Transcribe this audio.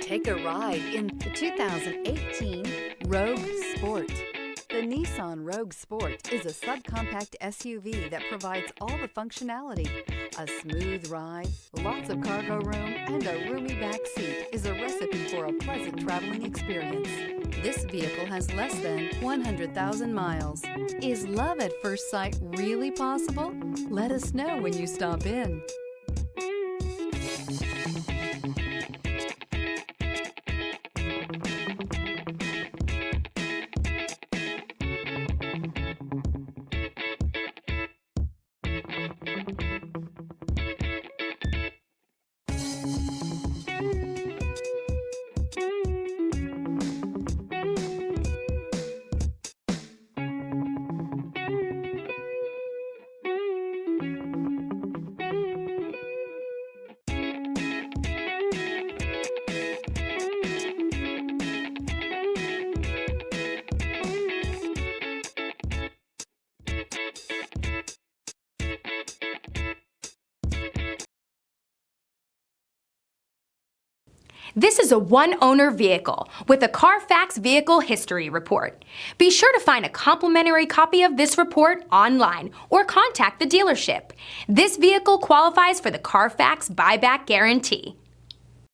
Take a ride in the 2018 Rogue Sport. The Nissan Rogue Sport is a subcompact SUV that provides all the functionality. A smooth ride, lots of cargo room, and a roomy back seat is a recipe for a pleasant traveling experience. This vehicle has less than 100,000 miles. Is love at first sight really possible? Let us know when you stop in. This is a one-owner vehicle with a Carfax Vehicle History Report. Be sure to find a complimentary copy of this report online or contact the dealership. This vehicle qualifies for the Carfax Buyback Guarantee.